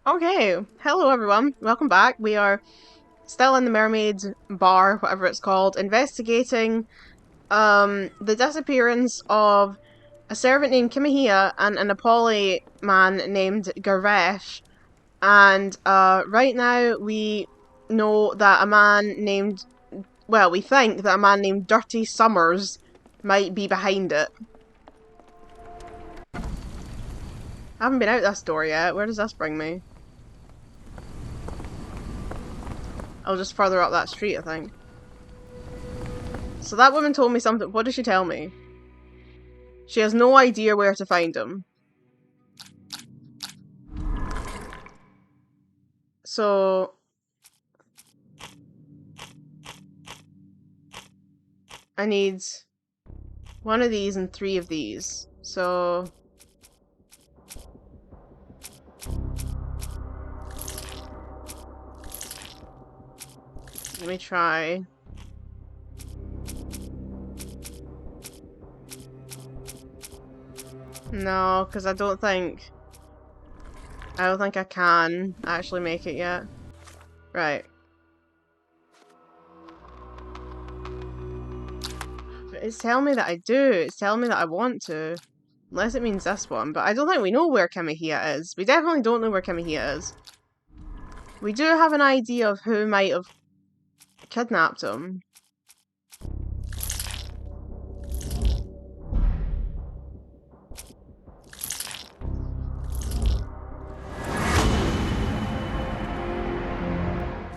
Okay, hello everyone, welcome back. We are still in the Mermaid's Bar, whatever it's called, investigating the disappearance of a servant named Kimihia and an Nepali man named Garesh. And right now we know that a man named, well, we think that a man named Dirty Summers might be behind it. I haven't been out this door yet. Where does this bring me? I'll just further up that street, I think. So that woman told me something. What did she tell me? She has no idea where to find him. So I need one of these and three of these. So let me try. No, because I don't think I can actually make it yet. Right. But it's telling me that I do. It's telling me that I want to. Unless it means this one. But I don't think we know where Kimihia is. We definitely don't know where Kimihia is. We do have an idea of who might have kidnapped him.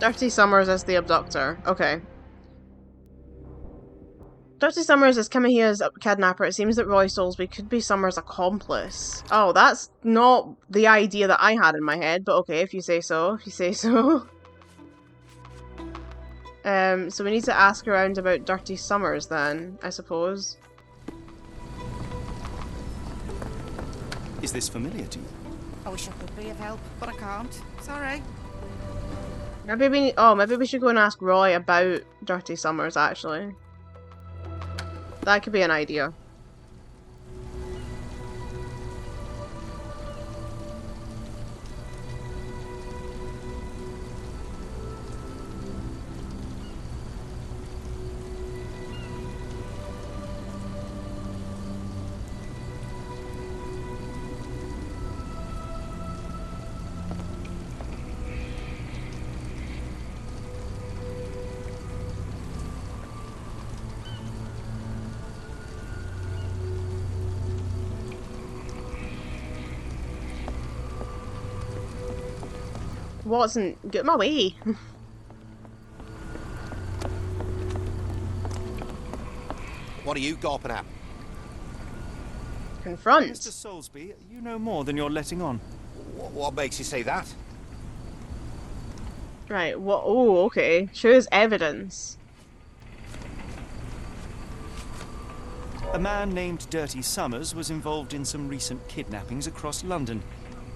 Dirty Summers is the abductor. Okay. Dirty Summers is Kimihia's kidnapper. It seems that Roy Soulsby could be Summers' accomplice. Oh, that's not the idea that I had in my head, but okay, if you say so. If you say so. So we need to ask around about Dirty Summers then, I suppose. Is this familiar to you? I wish I could be of help, but I can't. Sorry. Maybe we should go and ask Roy about Dirty Summers, actually. That could be an idea. Watson, get my way. What are you gawping at? Confront. Mr. Soulsby, you know more than you're letting on. What makes you say that? Right, what? Oh, okay. Shows evidence. A man named Dirty Summers was involved in some recent kidnappings across London.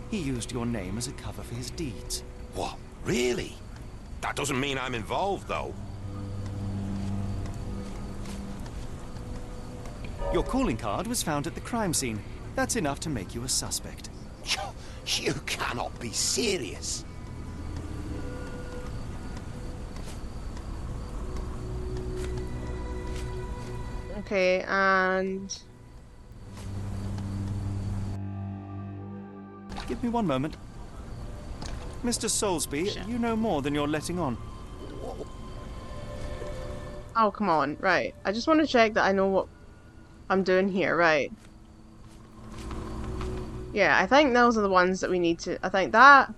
He used your name as a cover for his deeds. What? Really? That doesn't mean I'm involved, though. Your calling card was found at the crime scene. That's enough to make you a suspect. You cannot be serious. Okay, and... Give me one moment. Mr. Soulsby, Sure. you know more than you're letting on. Oh, come on. Right. I just want to check that I know what I'm doing here. Right. Yeah, I think those are the ones that we need to... I think that...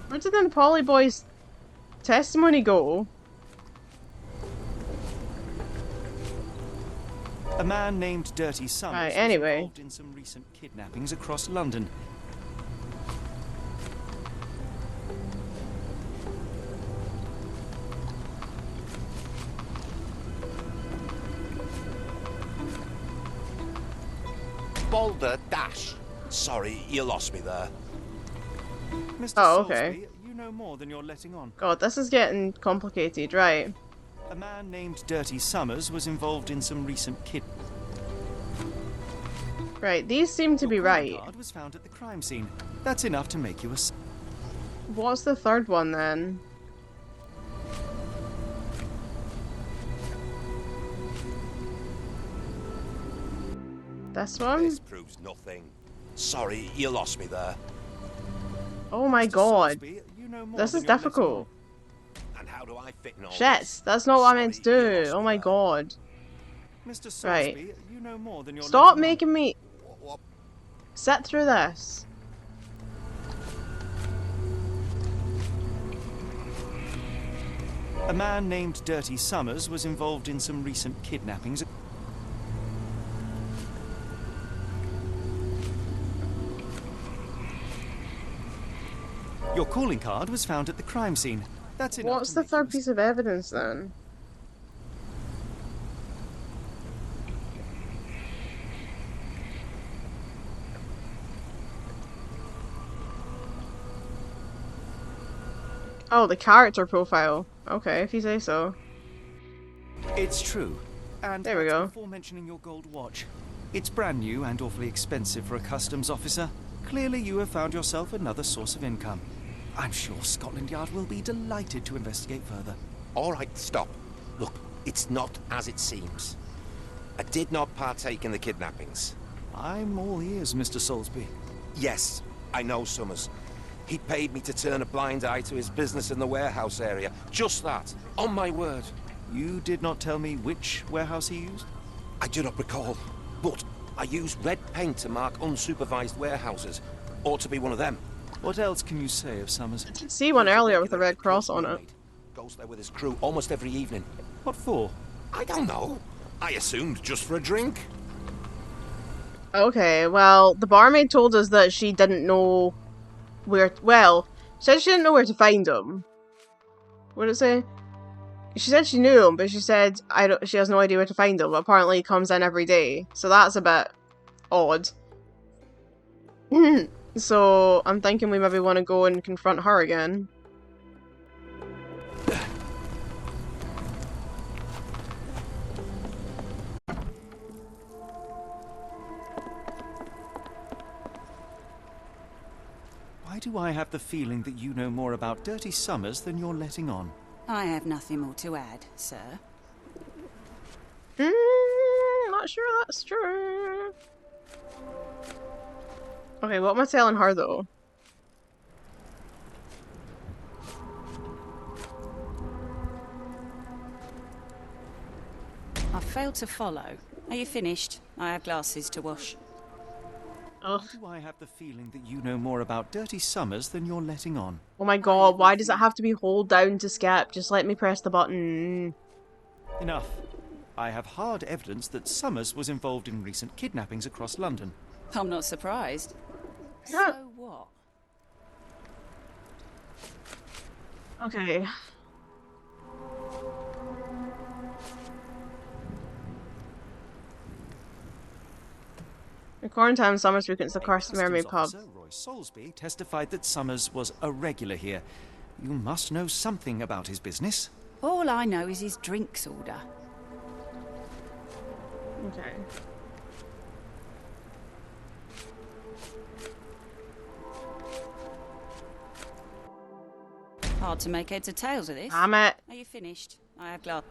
Where did the Polly Boy's testimony go? A man named Dirty Summers Right, was anyway. involved in some recent kidnappings across London. Boulder Dash. Sorry, you lost me there. Mr. Oh, Soulsby, okay. you know more than you're letting on. God, this is getting complicated, right? A man named Dirty Summers was involved in some recent Right, these seem to Your be calling right. card was found at the crime scene. That's enough to make you a... What's the third one then? This one? This proves nothing. Sorry, you lost me there. Oh my Mr. god. Soulsby, you know more This than is you're letting difficult. And how do I fit in all Shit, this? that's not what I meant to Sorry, you do. lost Oh me my there. god. on. Mr. Soulsby, Right. you know more than you're Stop letting on. making me What? sit through this. A man named Dirty Summers was involved in some recent kidnappings. Your calling card was found at the crime scene. That's enough What's to the make you third a... piece of evidence then? Oh, the character profile. Okay, if you say so. It's true. And There we that's go. before mentioning your gold watch. It's brand new and awfully expensive for a customs officer. Clearly you have found yourself another source of income. I'm sure Scotland Yard will be delighted to investigate further. All right, stop. Look, it's not as it seems. I did not partake in the kidnappings. I'm all ears, Mr. Soulsby. Yes, I know Summers. He paid me to turn a blind eye to his business in the warehouse area. Just that, on my word. You did not tell me which warehouse he used? I do not recall, but I used red paint to mark unsupervised warehouses. Ought to be one of them. What else can you say of Summers? I did see one earlier with a red cross on it. Goes there with his crew almost every evening. What for? I don't know. I assumed just for a drink. Okay, well, the barmaid told us that she didn't know where. Well, she said she didn't know where to find him. What did it say? She said she knew him, but she said she has no idea where to find him. But apparently, he comes in every day, so that's a bit odd. So I'm thinking we maybe want to go and confront her again. Why do I have the feeling that you know more about Dirty Summers than you're letting on? I have nothing more to add, sir. Not sure that's true. Okay, what am I telling her though? I failed to follow. Are you finished? I have glasses to wash. Ugh. Why do I have the feeling that you know more about Dirty Summers than you're letting on? Oh my god, why does it have to be hold down to skip? Just let me press the button. Enough. I have hard evidence that Summers was involved in recent kidnappings across London. I'm not surprised. Yeah. So what? Okay. In quarantine, Summers frequents the Carson Mermaid pub. Officer Roy Soulsby testified that Summers was a regular here. You must know something about his business. All I know is his drinks order. Okay. Hard to make heads or tails of this. Damn it. Are you finished? I have glasses.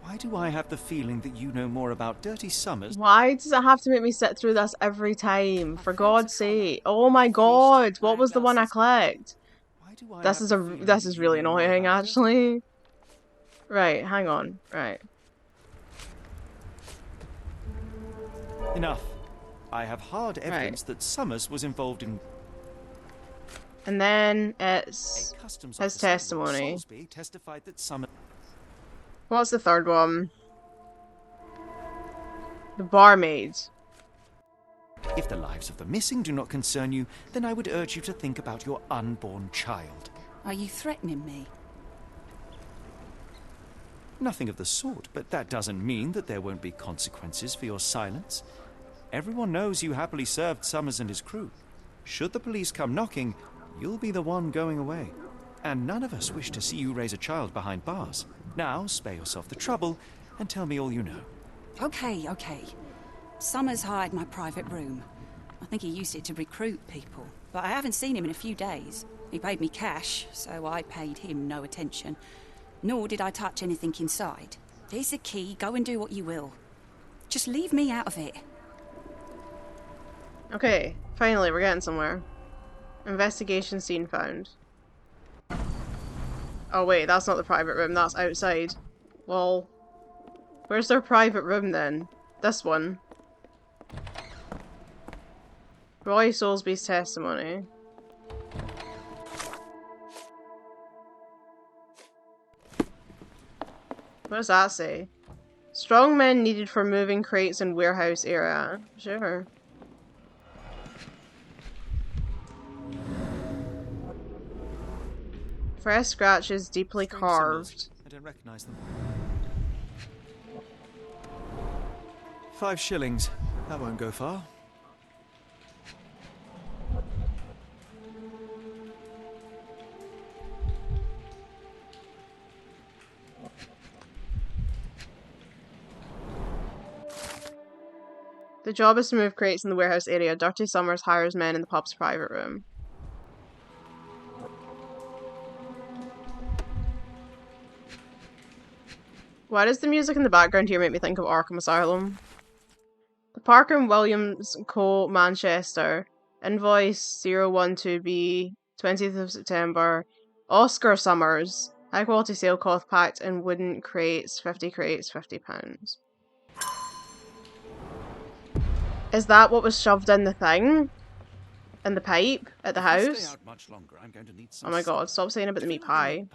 Why do I have the feeling that you know more about Dirty Summers? Why does it have to make me sit through this every time? For God's sake. Oh my god, what was the one I clicked? Why do I This have is the feeling this that is you really know more annoying about Dirty- actually. Right, hang on. Right. Enough. I have hard evidence that Summers was involved in And then it's a customs his officer, Roy testimony. Soulsby testified that Summers. What's the third one? The barmaid. If the lives of the missing do not concern you, then I would urge you to think about your unborn child. Are you threatening me? Nothing of the sort, but that doesn't mean that there won't be consequences for your silence. Everyone knows you happily served Summers and his crew. Should the police come knocking, You'll be the one going away. And none of us wish to see you raise a child behind bars. Now, spare yourself the trouble and tell me all you know. Okay. Summers hired my private room. I think he used it to recruit people, but I haven't seen him in a few days. He paid me cash, so I paid him no attention. Nor did I touch anything inside. Here's the key, go and do what you will. Just leave me out of it. Okay, finally, we're getting somewhere. Investigation scene found. Oh wait, that's not the private room, that's outside. Well, where's their private room then? This one. Roy Soulsby's testimony. What does that say? Strong men needed for moving crates in warehouse area. Sure. Fresh scratches, deeply carved. I don't recognize them. 5 shillings. That won't go far. The job is to move crates in the warehouse area. Dirty Summers hires men in the pub's private room. Why does the music in the background here make me think of Arkham Asylum? The Parker and Williams Co. Manchester. Invoice 012B, 20th of September. Oscar Summers. High quality sale cloth packed in wooden crates. 50 crates, £50. Is that what was shoved in the thing? In the pipe? At the house? Oh my god, stop saying about the meat pie.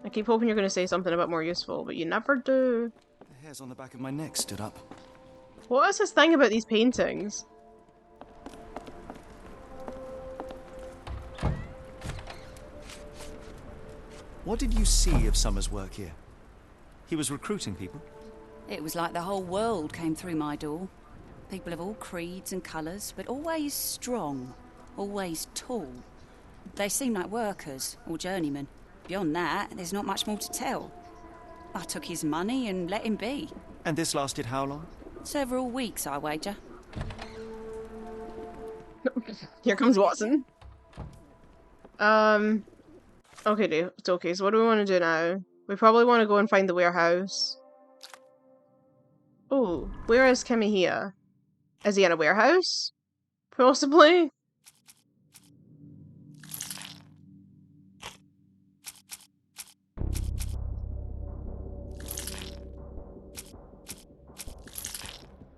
I keep hoping you're going to say something a bit more useful, but you never do. The hairs on the back of my neck stood up. What is this thing about these paintings? What did you see of Summers' work here? He was recruiting people? It was like the whole world came through my door. People of all creeds and colours, but always strong, always tall. They seem like workers, or journeymen. Beyond that, there's not much more to tell. I took his money and let him be. And this lasted how long? Several weeks, I wager. Here comes Watson. Okay, it's okay, so what do we want to do now? We probably want to go and find the warehouse. Oh, where is Kimihia? Is he in a warehouse? Possibly?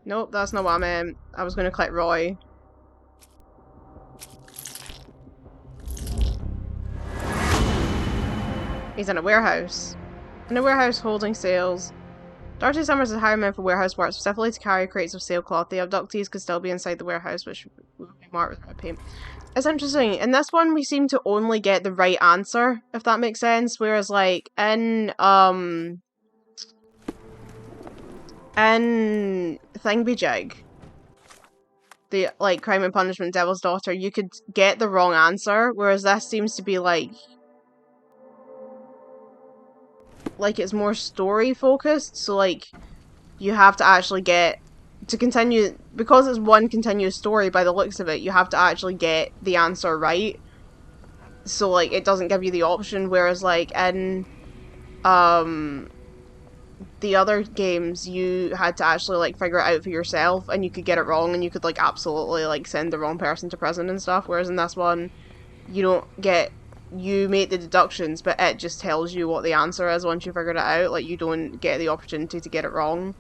Nope, that's not what I meant. I was going to click Roy. He's in a warehouse. In a warehouse holding sales. Darcy Summers is hiring men for warehouse work, specifically to carry crates of sailcloth. The abductees could still be inside the warehouse, which would be marked with red paint. It's interesting. In this one, we seem to only get the right answer, if that makes sense. Whereas, like, in Thingbejig, the, like, Crime and Punishment Devil's Daughter, you could get the wrong answer, whereas this seems to be, like it's more story focused, so like you have to actually get to continue, because it's one continuous story by the looks of it, you have to actually get the answer right, so like it doesn't give you the option, whereas like in the other games you had to actually like figure it out for yourself, and you could get it wrong and you could like absolutely like send the wrong person to prison and stuff, whereas in this one you don't get, you make the deductions, but it just tells you what the answer is once you figured it out. Like, you don't get the opportunity to get it wrong.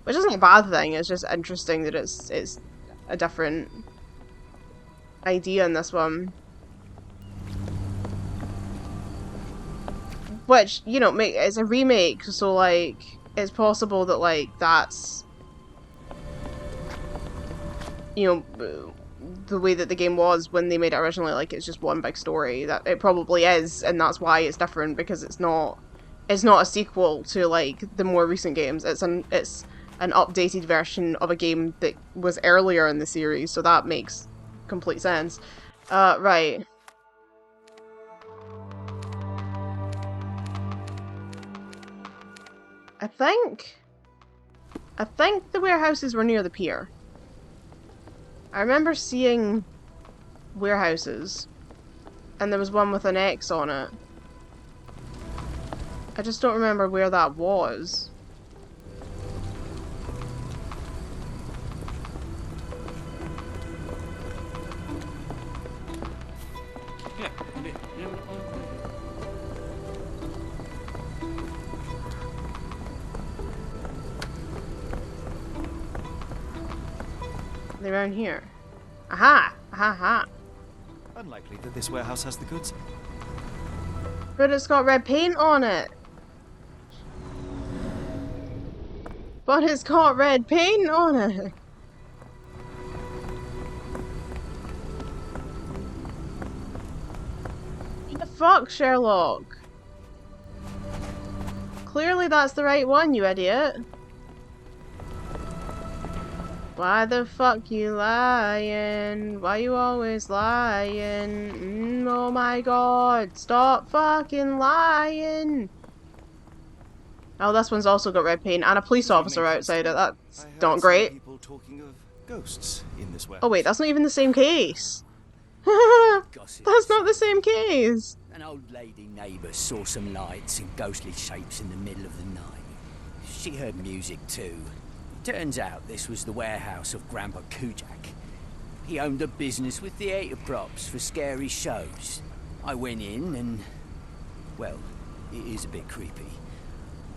Which isn't a bad thing, it's just interesting that it's a different idea in this one. Which, you know, it's a remake, so, like, it's possible that, like, that's, you know, the way that the game was when they made it originally, like, it's just one big story. That it probably is, and that's why it's different, because it's not a sequel to, like, the more recent games. It's an updated version of a game that was earlier in the series, so that makes complete sense. Right. I think the warehouses were near the pier. I remember seeing warehouses, and there was one with an X on it. I just don't remember where that was. They're around here. Aha! Aha! Aha! Unlikely that this warehouse has the goods. But it's got red paint on it! But it's got red paint on it! What the fuck, Sherlock? Clearly that's the right one, you idiot. Why the fuck you lying? Why you always lying? Oh my god, stop fucking lying! Oh, this one's also got red paint and a police officer outside it. That's not great. People talking of ghosts in this warehouse. Oh wait, that's not even the same case. That's not the same case. An old lady neighbour saw some lights and ghostly shapes in the middle of the night. She heard music too. Turns out this was the warehouse of Grandpa Kujak. He owned a business with theatre props for scary shows. I went in and... well, it is a bit creepy.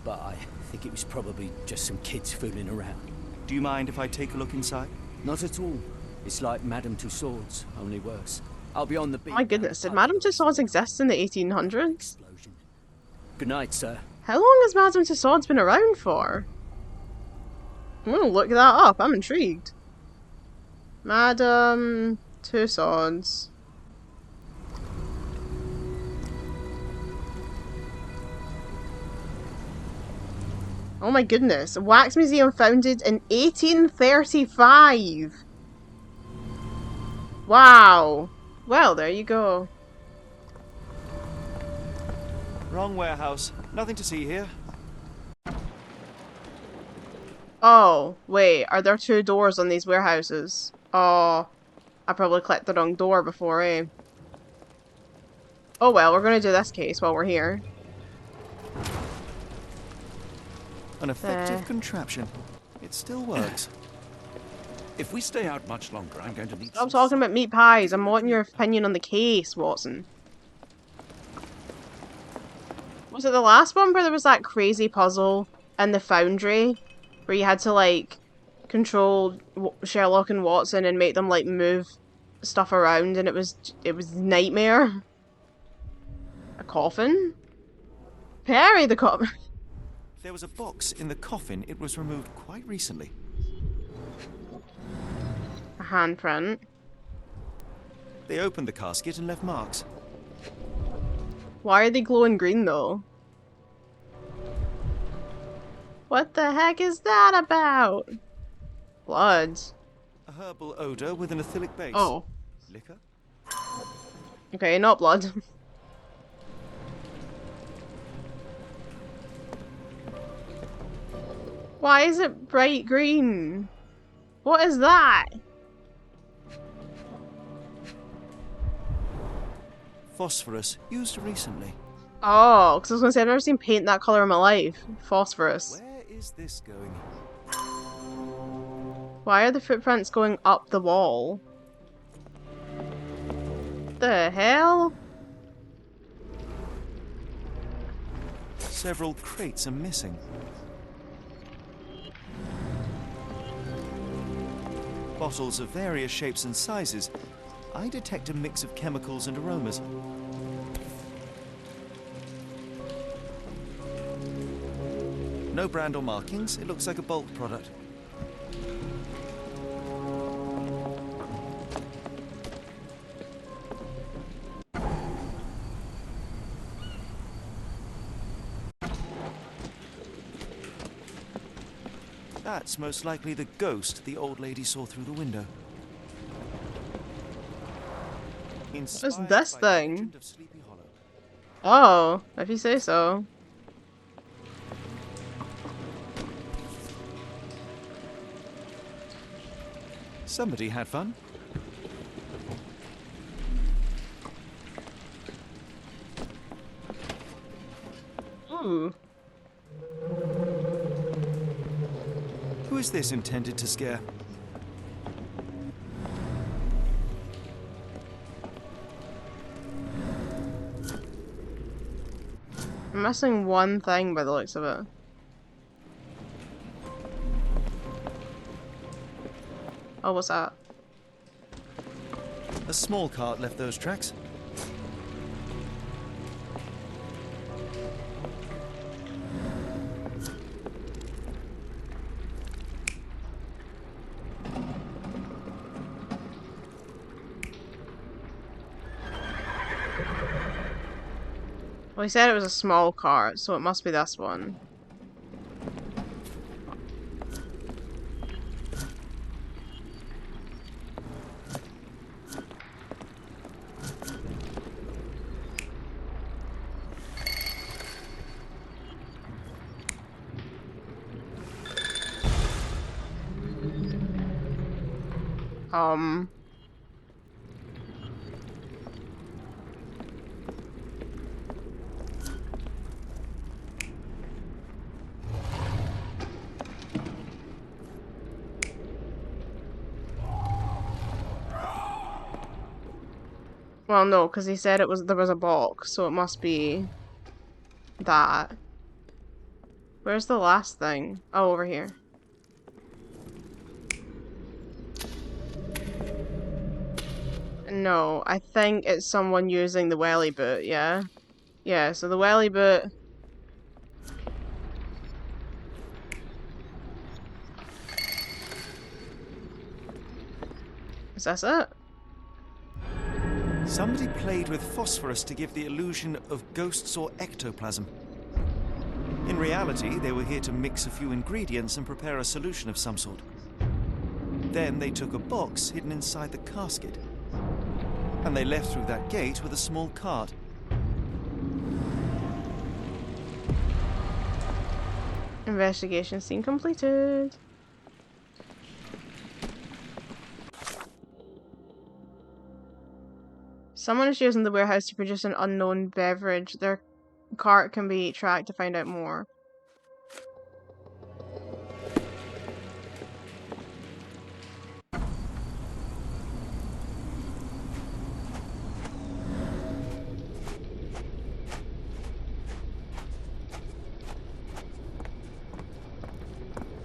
But I think it was probably just some kids fooling around. Do you mind if I take a look inside? Not at all. It's like Madame Tussauds, only worse. I'll be on the beat. My goodness, did Madame Tussauds exist in the 1800s? Explosion. Good night, sir. How long has Madame Tussauds been around for? I'm gonna look that up, I'm intrigued. Madame Tussauds. Oh my goodness, a wax museum founded in 1835! Wow! Well, there you go. Wrong warehouse. Nothing to see here. Oh, wait, are there two doors on these warehouses? Oh, I probably clicked the wrong door before, eh? Oh well, we're gonna do this case while we're here. An effective contraption. It still works. If we stay out much longer, I'm going to need Stop talking about meat pies. I'm wanting your opinion on the case, Watson. Was it the last one where there was that crazy puzzle in the foundry? Where you had to, like, control Sherlock and Watson and make them, like, move stuff around, and it was nightmare. A coffin? Perry the coffin. There was a box in the coffin. It was removed quite recently. A handprint. They opened the casket and left marks. Why are they glowing green, though? What the heck is that about? Blood. A herbal odor with an ethylic base. Oh. Liquor? Okay, not blood. Why is it bright green? What is that? Phosphorus, used recently. Oh, because I was going to say, I've never seen paint that colour in my life. Phosphorus. Where is this going? Why are the footprints going up the wall? The hell? Several crates are missing. Bottles of various shapes and sizes. I detect a mix of chemicals and aromas. No brand or markings. It looks like a bulk product. That's most likely the ghost the old lady saw through the window. What's this Inspired by the thing? legend of Sleepy Hollow. Oh, if you say so. Somebody had fun. Ooh. Who is this intended to scare? I'm missing one thing by the looks of it. Oh, what's that? A small cart left those tracks. Well, he said it was a small cart, so it must be this one. Um... Well, no, because he said there was a box, so it must be that. Where's the last thing? Oh, over here. No, I think it's someone using the welly boot, yeah? Yeah, so the welly boot... Is that it? Somebody played with phosphorus to give the illusion of ghosts or ectoplasm. In reality, they were here to mix a few ingredients and prepare a solution of some sort. Then they took a box hidden inside the casket. And they left through that gate with a small cart. Investigation scene completed. Someone is using the warehouse to produce an unknown beverage. Their cart can be tracked to find out more.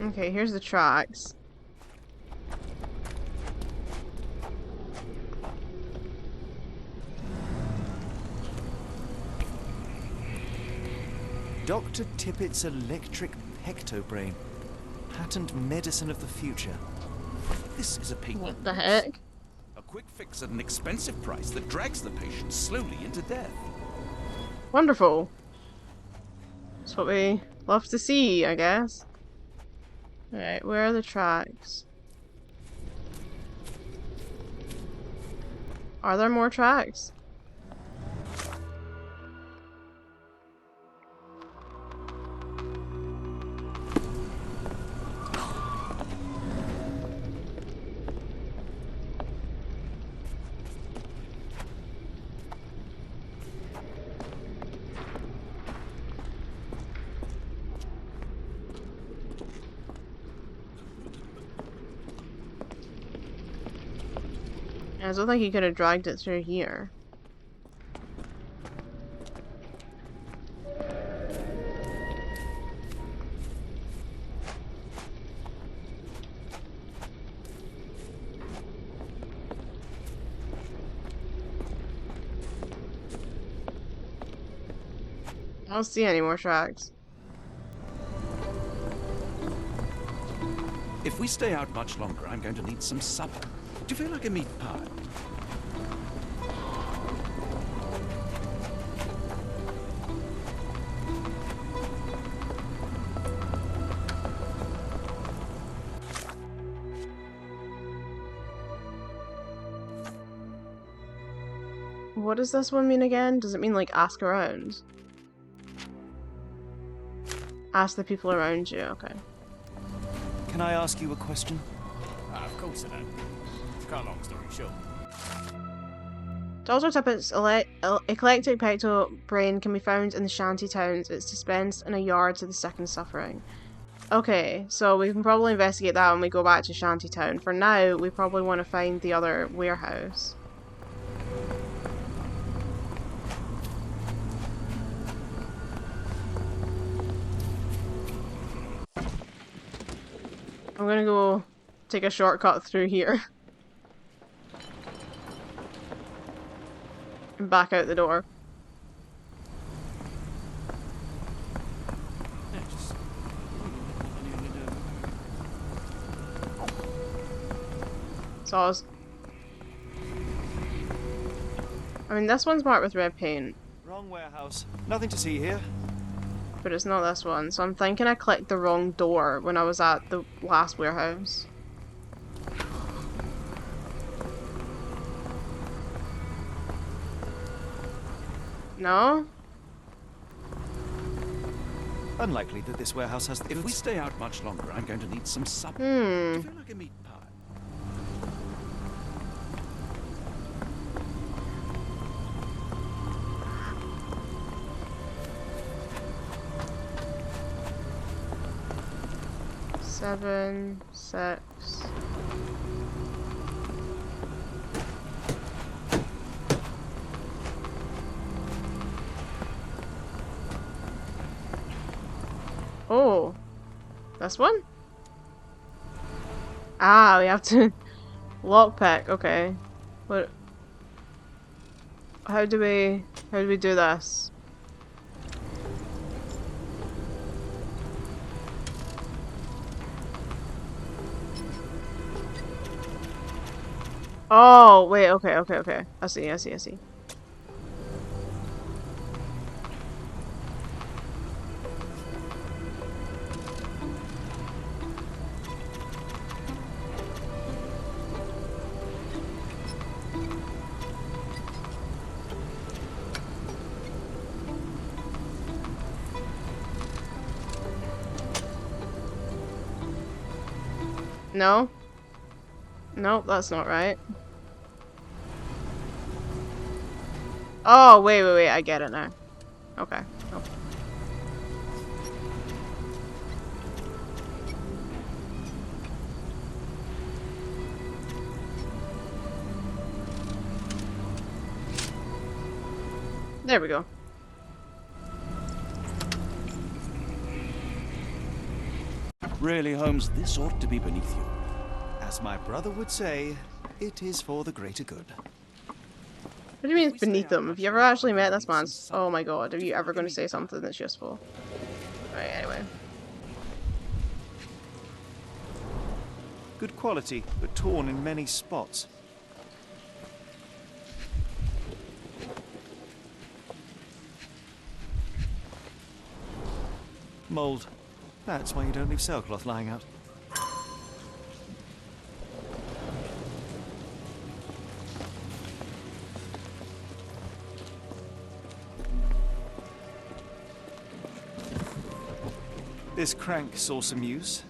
Okay, here's the tracks. Dr. Tippett's electric pectobrain. Patent medicine of the future. This is a people. What the heck? A quick fix at an expensive price that drags the patient slowly into death. Wonderful. That's what we love to see, I guess. Alright, where are the tracks? Are there more tracks? I don't think he could have dragged it through here. I don't see any more tracks. If we stay out much longer, I'm going to need some supper. Do you feel like a meat pie? What does this one mean again? Does it mean like ask around? Ask the people around you, okay. Can I ask you a question? Of course I don't. cut a long story short. Dr. Tippett's eclectic pectoral brain can be found in the shanty towns. It's dispensed in a yard to the sick and suffering. Okay, so we can probably investigate that when we go back to Shantytown. For now, we probably want to find the other warehouse. I'm gonna go take a shortcut through here. And back out the door. Saws. I mean, this one's marked with red paint. Wrong warehouse. Nothing to see here. But it's not this one, so I'm thinking I clicked the wrong door when I was at the last warehouse. No? Unlikely that this warehouse has the If we goods. stay out much longer, I'm going to need some supper. Hmm. I feel like a meat pie. Seven, 6. Oh, this one? Ah, we have to lockpick. Okay, what? How do we do this? Oh, wait, okay. I see. No? Nope, that's not right. Oh, wait, I get it now. Okay. Oh. There we go. Really, Holmes, this ought to be beneath you. As my brother would say, it is for the greater good. What do you mean it's beneath them? Have you ever actually met this man? Oh my god, are you ever going to say something that's useful? Right, anyway. Good quality, but torn in many spots. Mold. That's why you don't leave sailcloth lying out. This crank saw some use.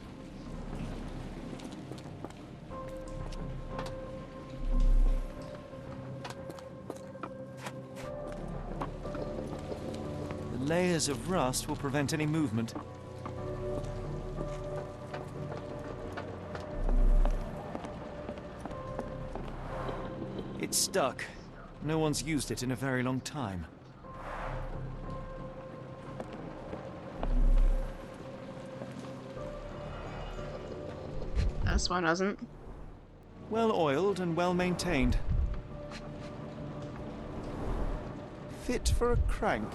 The layers of rust will prevent any movement. It's stuck. No one's used it in a very long time. This one hasn't. Well oiled and well maintained. Fit for a crank.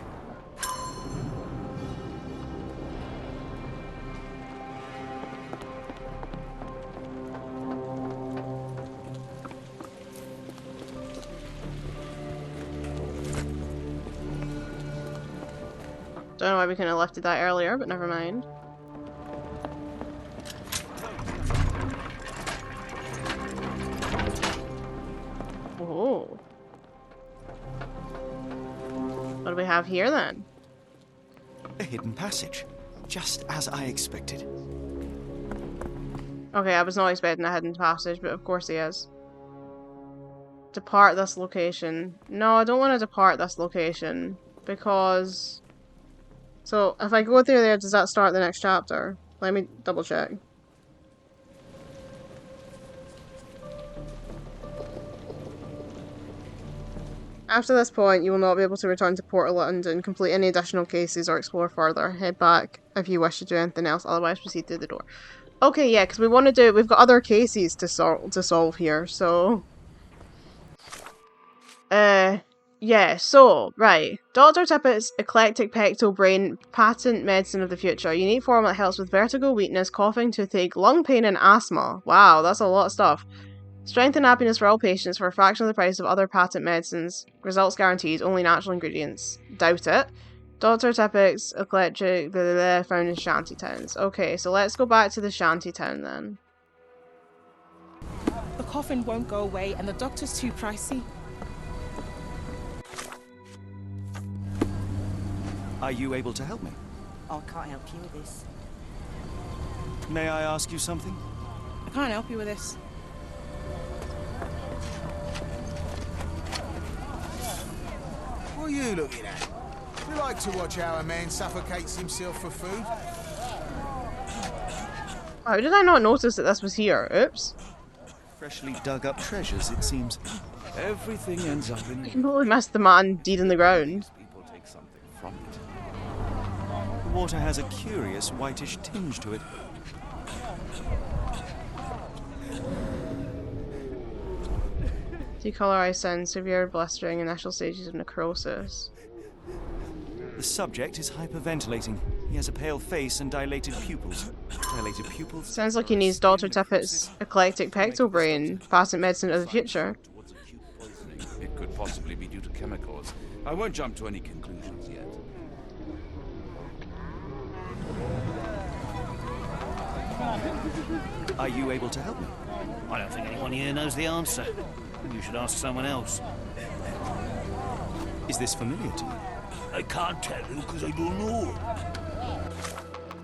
Don't know why we couldn't have lifted that earlier, but never mind. Oh. What do we have here then? A hidden passage. Just as I expected. Okay, I was not expecting a hidden passage, but of course he is. Depart this location. No, I don't want to depart this location because... So, if I go through there, does that start the next chapter? Let me double check. After this point, you will not be able to return to Port of London, complete any additional cases, or explore further. Head back if you wish to do anything else, otherwise proceed through the door. Okay, yeah, because we want to do... We've got other cases to solve here, so... Yeah, so, right. Dr. Tippett's eclectic pectoral brain patent medicine of the future. Unique formula that helps with vertigo, weakness, coughing, toothache, lung pain, and asthma. Wow, that's a lot of stuff. Strength and happiness for all patients for a fraction of the price of other patent medicines. Results guaranteed, only natural ingredients. Doubt it. Dr. Tippett's eclectic blah, blah, blah, found in shanty towns. Okay, so let's go back to the shanty town then. The coffin won't go away and the doctor's too pricey. Are you able to help me? Oh, I can't help you with this. May I ask you something? I can't help you with this. What are you looking at? You like to watch how a man suffocates himself for food? How did I not notice that this was here? Oops. Freshly dug up treasures, it seems. Everything ends up in I completely missed the man deed in the ground. people take something from it. The water has a curious whitish tinge to it. Decolorized skin, severe blistering, initial stages of necrosis. The subject is hyperventilating. He has a pale face and dilated pupils. Dilated pupils? Sounds like he needs Dr. Tippett's eclectic pectoral brain, patent medicine of the future. Towards acute poisoning. It could possibly be due to chemicals. I won't jump to any conclusions yet. Are you able to help me? I don't think anyone here knows the answer. You should ask someone else. Is this familiar to you? I can't tell you because I don't know.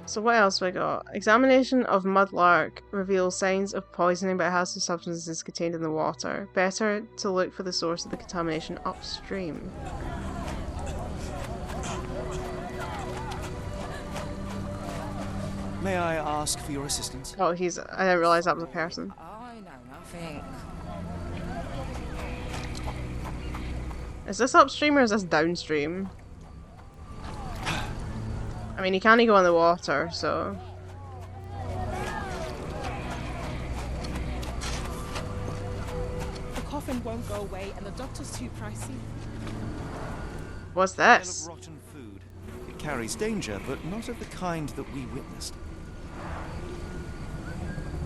So what else we got? Examination of mudlark reveals signs of poisoning but hazardous substances contained in the water. Better to look for the source of the contamination upstream. May I ask for your assistance? Oh, I didn't realise that was a person. I know nothing. Is this upstream or is this downstream? I mean, you can't go in the water, so... The coffin won't go away and the doctor's too pricey. What's Smell this? of rotten food. It carries danger, but not of the kind that we witnessed.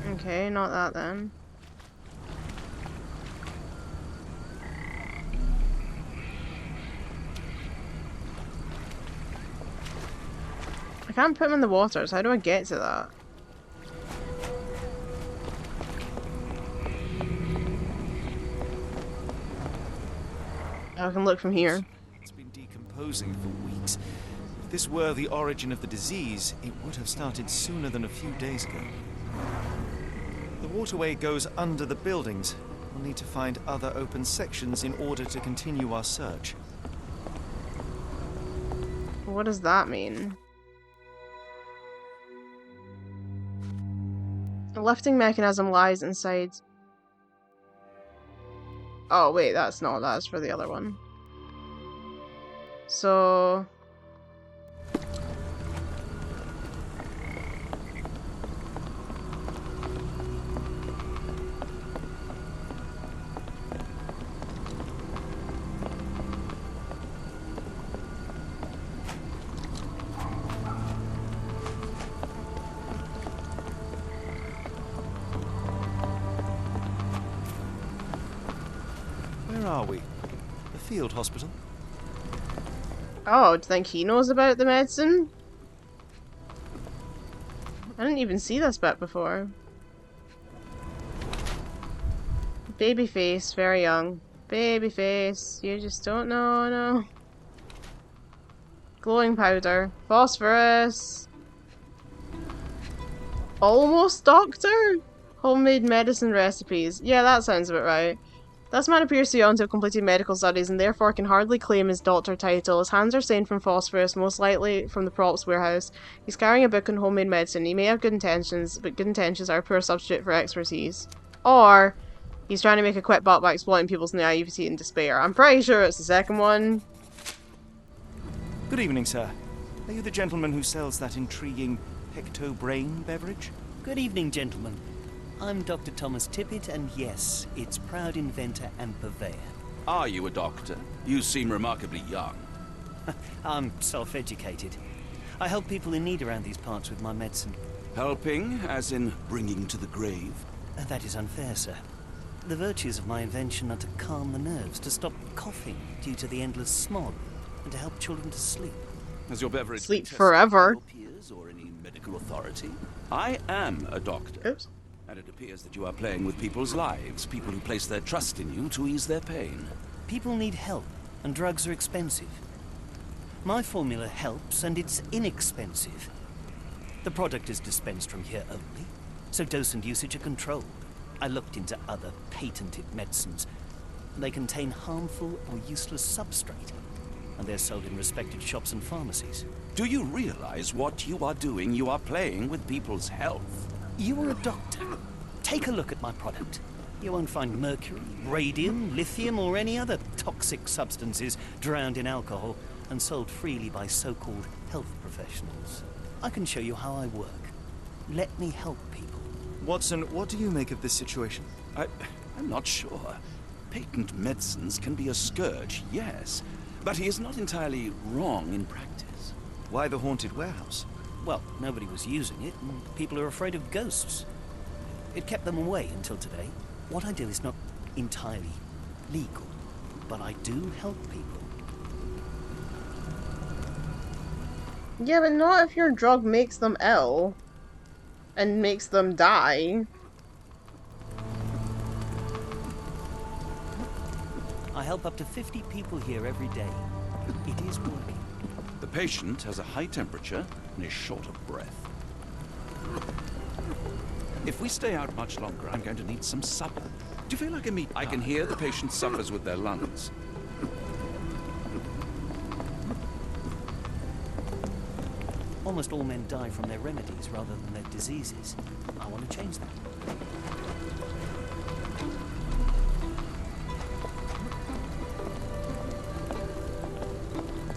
Okay, not that then. I can't put him in the water, so how do I get to that? Oh, I can look from here. It's been decomposing for weeks. If this were the origin of the disease, it would have started sooner than a few days ago. The waterway goes under the buildings. We'll need to find other open sections in order to continue our search. What does that mean? The lifting mechanism lies inside. Oh wait, that's not. That's for the other one. So... Where are we? The field hospital? Oh, do you think he knows about the medicine? I didn't even see this bit before. Baby face, very young. Baby face, you just don't know, no. Glowing powder. Phosphorus. Almost doctor? Homemade medicine recipes. Yeah, that sounds about right. This man appears to be on to have completed medical studies and therefore can hardly claim his doctor title. His hands are stained from phosphorus, most likely from the props warehouse. He's carrying a book on homemade medicine. He may have good intentions, but good intentions are a poor substitute for expertise. Or he's trying to make a quick buck by exploiting people's naivety and despair. I'm pretty sure it's the second one. Good evening, sir. Are you the gentleman who sells that intriguing Pecto-Brain beverage? Good evening, gentlemen. I'm Dr. Thomas Tippett, and yes, its proud inventor and purveyor. Are you a doctor? You seem remarkably young. I'm self-educated. I help people in need around these parts with my medicine. Helping, as in bringing to the grave? That is unfair, sir. The virtues of my invention are to calm the nerves, to stop coughing due to the endless smog, and to help children to sleep. Has your beverage Sleep been tested forever. by your peers or any medical authority? I am a doctor. Oops. And it appears that you are playing with people's lives, people who place their trust in you to ease their pain. People need help, and drugs are expensive. My formula helps, and it's inexpensive. The product is dispensed from here only, so dose and usage are controlled. I looked into other patented medicines. They contain harmful or useless substrate, and they're sold in respected shops and pharmacies. Do you realize what you are doing? You are playing with people's health. You are a doctor. Take a look at my product. You won't find mercury, radium, lithium, or any other toxic substances drowned in alcohol and sold freely by so-called health professionals. I can show you how I work. Let me help people. Watson, what do you make of this situation? I'm not sure. Patent medicines can be a scourge, yes, but he is not entirely wrong in practice. Why the haunted warehouse? Well, nobody was using it, and people are afraid of ghosts. It kept them away until today. What I do is not entirely legal, but I do help people. Yeah, but not if your drug makes them ill and makes them die. I help up to 50 people here every day. It is working. The patient has a high temperature and is short of breath. If we stay out much longer, I'm going to need some supper. Do you feel like a meat pie? I can hear the patient suffers with their lungs. Almost all men die from their remedies rather than their diseases. I want to change that.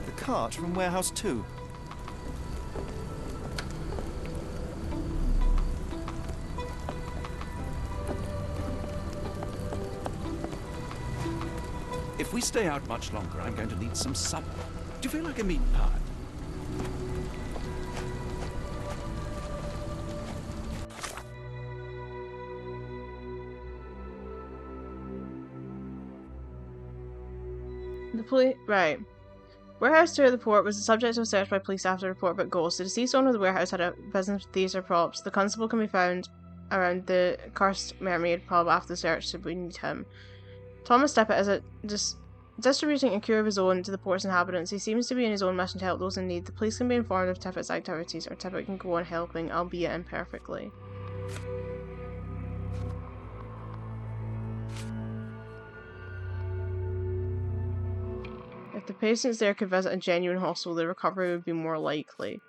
The cart from Warehouse 2. If we stay out much longer, I'm going to need some supper. Do you feel like a meat pie? The police. Right. Warehouse 2 at the port was the subject of a search by police after a report about ghosts. The deceased owner of the warehouse had a business with theatre props. The constable can be found around the Cursed Mermaid pub after the search, so we need him. Thomas Tippett is distributing a cure of his own to the port's inhabitants. He seems to be in his own mission to help those in need. The police can be informed of Tippett's activities, or Tippett can go on helping, albeit imperfectly. If the patients there could visit a genuine hospital, the recovery would be more likely.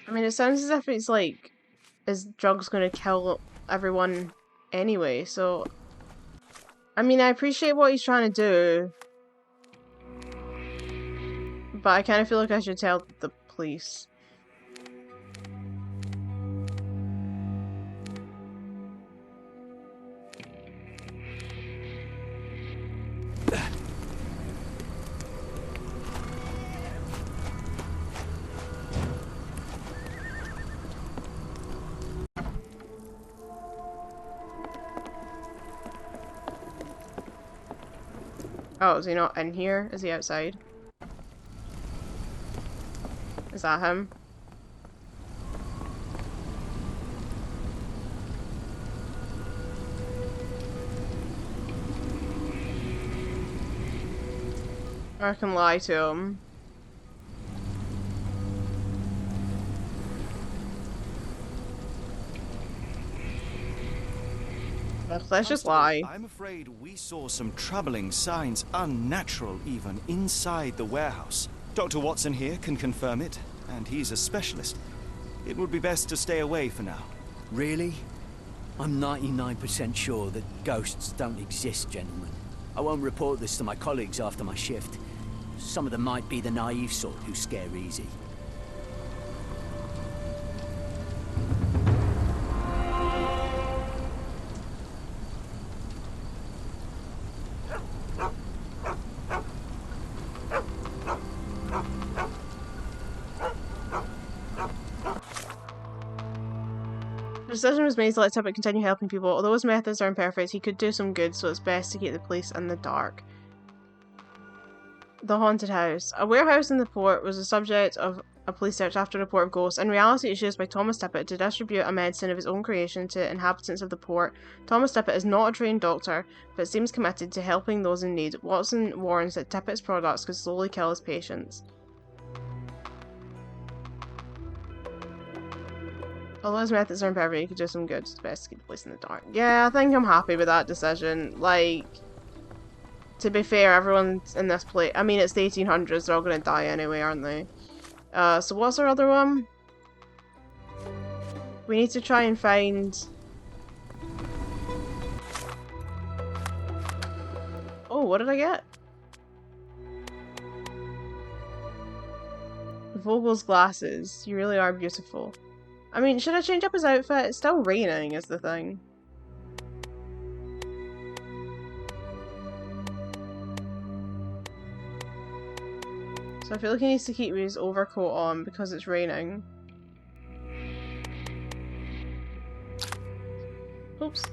I mean, it sounds as if it's like his drug's gonna kill everyone anyway, so... I mean, I appreciate what he's trying to do, but I kind of feel like I should tell the police. Oh, is he not in here? Is he outside? Is that him? Or I can lie to him. Let's just lie. I'm afraid we saw some troubling signs, unnatural even, inside the warehouse. Dr. Watson here can confirm it, and he's a specialist. It would be best to stay away for now. Really? I'm 99% sure that ghosts don't exist, gentlemen. I won't report this to my colleagues after my shift. Some of them might be the naive sort who scare easy. The decision was made to let Tippett continue helping people. Although his methods are imperfect, he could do some good, so it's best to keep the police in the dark. The haunted house. A warehouse in the port was the subject of a police search after a report of ghosts. In reality, it was used by Thomas Tippett to distribute a medicine of his own creation to inhabitants of the port. Thomas Tippett is not a trained doctor, but seems committed to helping those in need. Watson warns that Tippett's products could slowly kill his patients. Although his methods are imperfect, he could do some good. It's best to keep the place in the dark. Yeah, I think I'm happy with that decision. Like, to be fair, everyone in this place... I mean, it's the 1800s. They're all going to die anyway, aren't they? So what's our other one? We need to try and find... Oh, what did I get? Vogel's glasses. You really are beautiful. I mean, should I change up his outfit? It's still raining, is the thing. So I feel like he needs to keep his overcoat on because it's raining. Oops.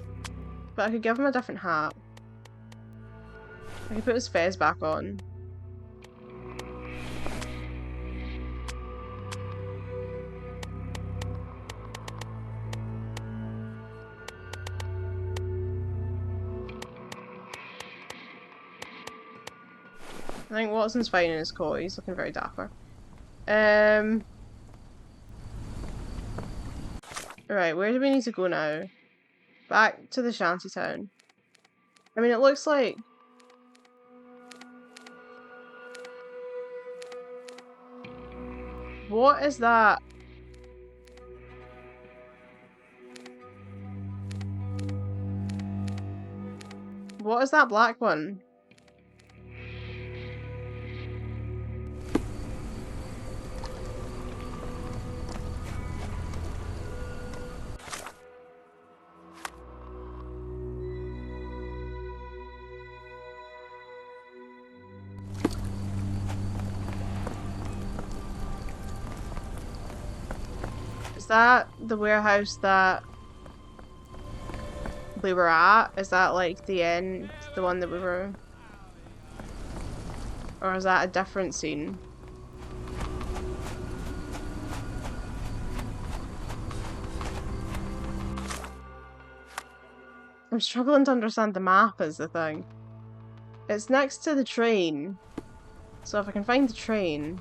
But I could give him a different hat. I could put his fez back on. I think Watson's fine in his coat. He's looking very dapper. Right, where do we need to go now? Back to the shantytown. I mean, it looks like... What is that? What is that black one? Is that the warehouse that we were at? Is that like the end? The one that we were... Or is that a different scene? I'm struggling to understand the map is the thing. It's next to the train. So if I can find the train...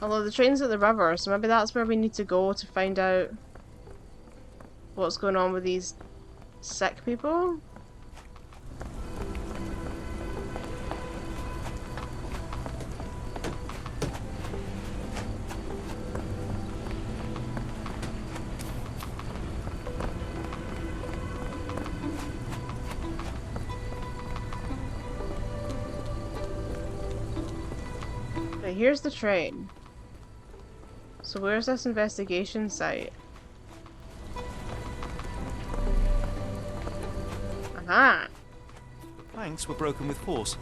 Although the train's at the river, so maybe that's where we need to go to find out what's going on with these sick people? Okay, here's the train. So where's this investigation site? Aha! Planks were broken with force.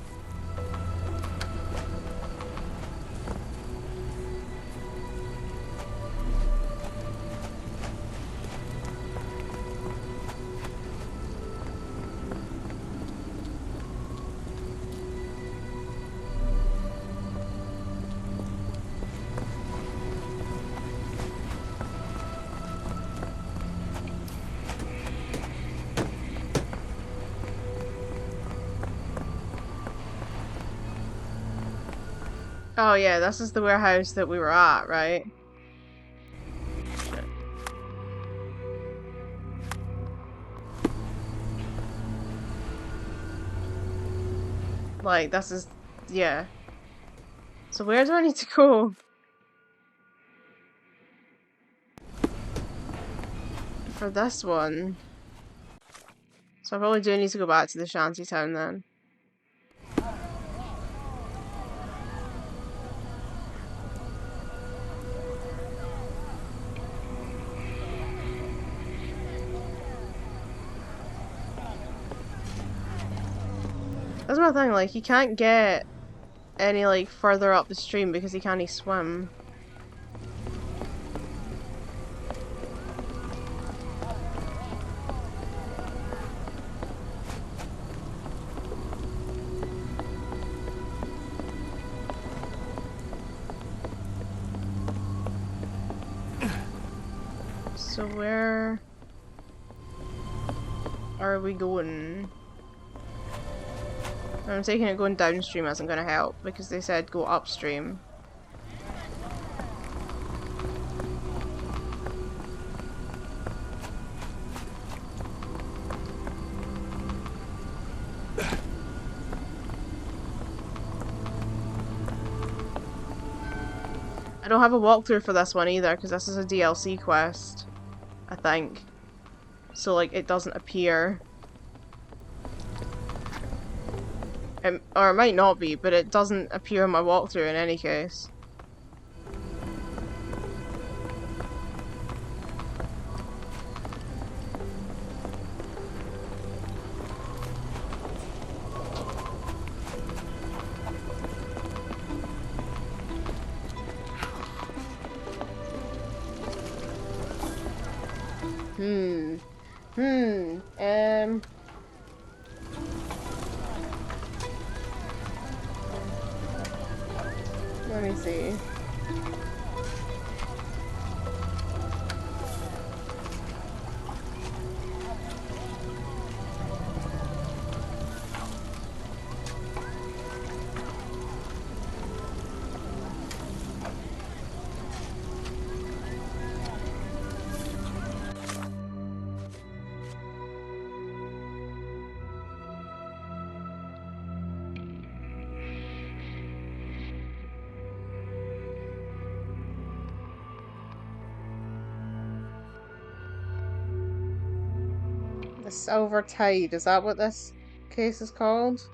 Oh yeah, this is the warehouse that we were at, right? Shit. Like, this is... yeah. So where do I need to go? For this one. So I probably do need to go back to the shantytown then. That's my thing, like, he can't get any, like, further up the stream because he can't swim. So where are we going? I'm taking it going downstream isn't going to help because they said go upstream. I don't have a walkthrough for this one either because this is a DLC quest, I think. So like it doesn't appear. Or it might not be, but it doesn't appear in my walkthrough in any case. Let me see. The Silver Tide, is that what this case is called?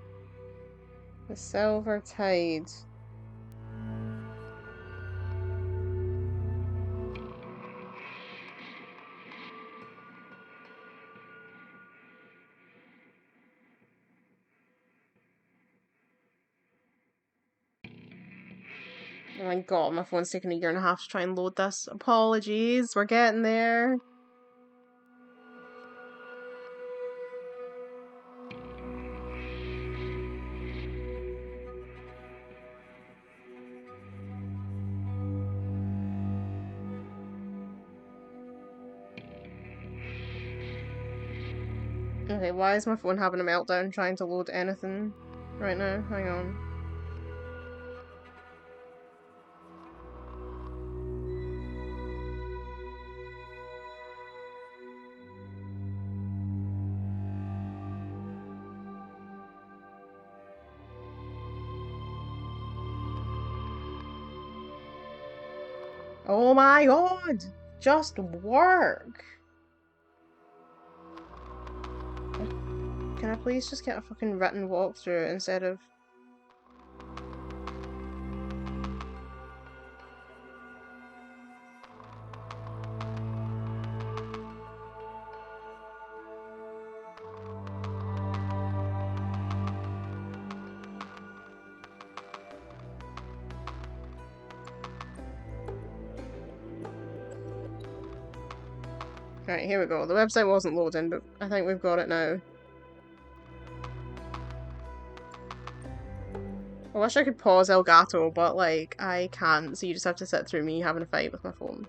The Silver Tide. Oh my god, my phone's taking 1.5 years to try and load this. Apologies, we're getting there. Okay, why is my phone having a meltdown trying to load anything right now? Hang on. Oh my god! Just work! Can I please just get a fucking written walkthrough instead of... Right, here we go. The website wasn't loading, but I think we've got it now. I wish I could pause Elgato, but like, I can't, so you just have to sit through me having a fight with my phone.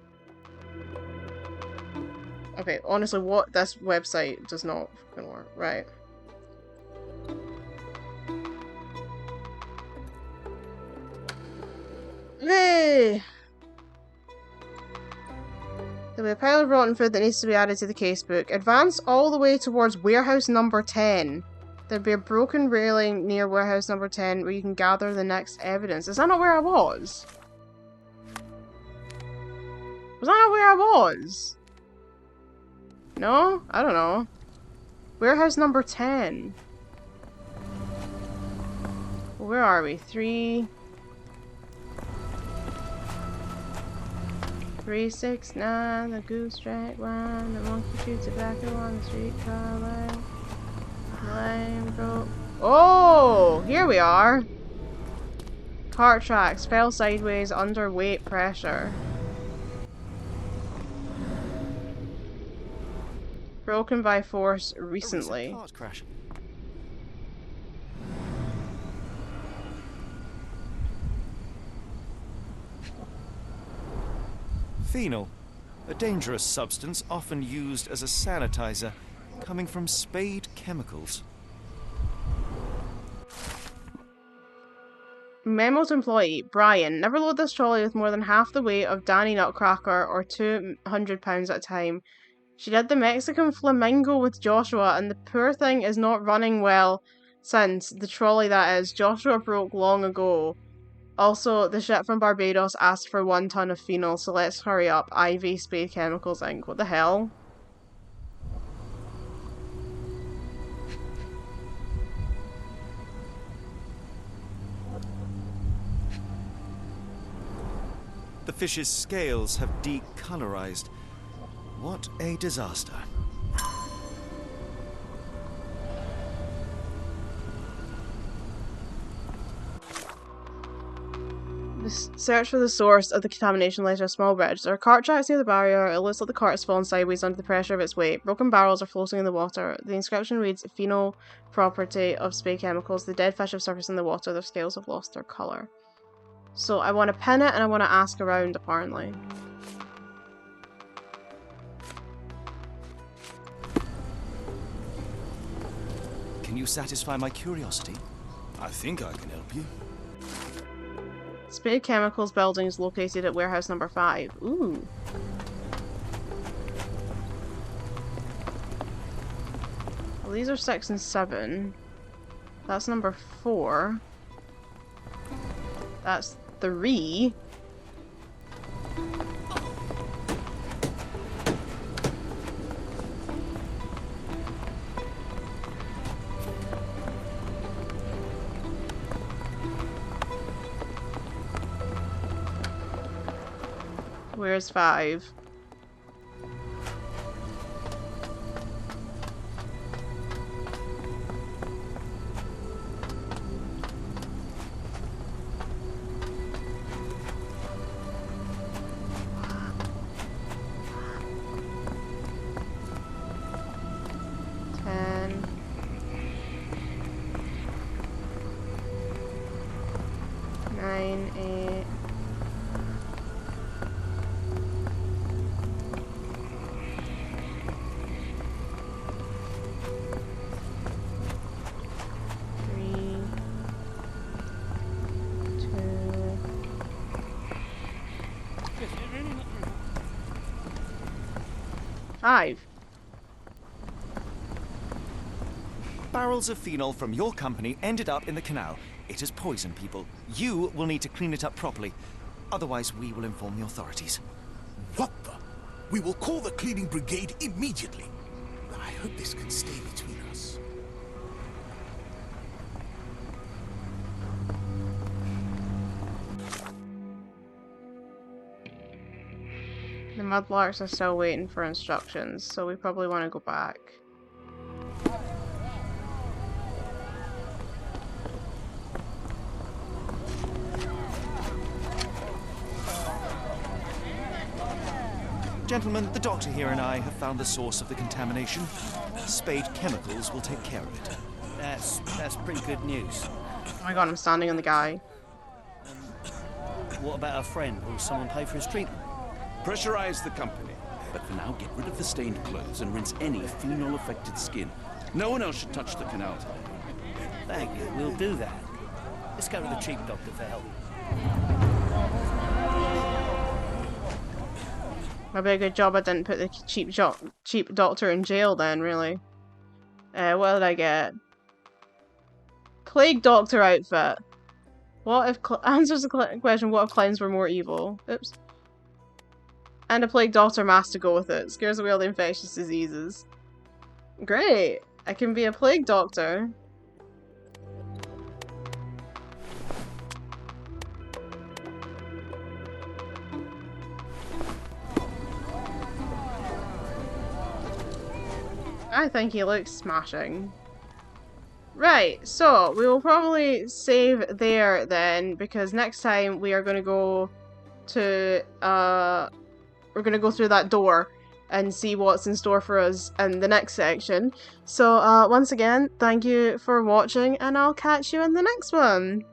Okay, honestly, what? This website does not fucking work. Right. Hey! There'll be a pile of rotten food that needs to be added to the casebook. Advance all the way towards warehouse number 10. There'd be a broken railing near warehouse number 10 where you can gather the next evidence. Is that not where I was? Was that not where I was? No? I don't know. Warehouse number 10. Where are we? 369, the goose track one, the monkey chew tobacco on the streetcar line. Lime broke. Oh! Here we are! Cart tracks fell sideways under weight pressure. Broken by force recently. A cart crash. Phenol, a dangerous substance often used as a sanitizer, coming from Spade Chemicals. Memo to employee, Brian, never load this trolley with more than half the weight of Danny Nutcracker or 200 pounds at a time. She did the Mexican flamingo with Joshua and the poor thing is not running well since, the trolley that is. Joshua broke long ago. Also, the ship from Barbados asked for 1 ton of phenol, so let's hurry up. Ivy Spade Chemicals Inc. What the hell? The fish's scales have decolorized. What a disaster. Search for the source of the contamination led to a small bridge. There are cart tracks near the barrier. It looks like the cart has fallen sideways under the pressure of its weight. Broken barrels are floating in the water. The inscription reads, Phenol property of Spade Chemicals. The dead fish have surfaced in the water. Their scales have lost their colour. So I want to pin it and I want to ask around, apparently. Can you satisfy my curiosity? I think I can help you. Spade Chemicals building is located at warehouse number 5. Ooh. Well, these are 6 and 7. That's number 4. That's 3. Where's 5? Barrels of phenol from your company ended up in the canal. It has poisoned people. You will need to clean it up properly. Otherwise, we will inform the authorities. What the? We will call the cleaning brigade immediately. I hope this can stay between us. The mudlarks are still waiting for instructions, so we probably want to go back. Gentlemen, the doctor here and I have found the source of the contamination. Spade Chemicals will take care of it. That's pretty good news. Oh my god, I'm standing on the guy. What about our friend? Will someone pay for his treatment? Pressurize the company. But for now, get rid of the stained clothes and rinse any phenol-affected skin. No one else should touch the canal today. Thank you, we'll do that. Let's go to the chief doctor for help. Maybe a good job I didn't put the cheap doctor in jail then, really. What did I get? Plague Doctor outfit. What if... answers the question, what if clowns were more evil? Oops. And a Plague Doctor mask to go with it. Scares away all the infectious diseases. Great! I can be a Plague Doctor. I think he looks smashing. Right, so we will probably save there then, because next time we are going to go to, we're going to go through that door and see what's in store for us in the next section. So, once again, thank you for watching, and I'll catch you in the next one.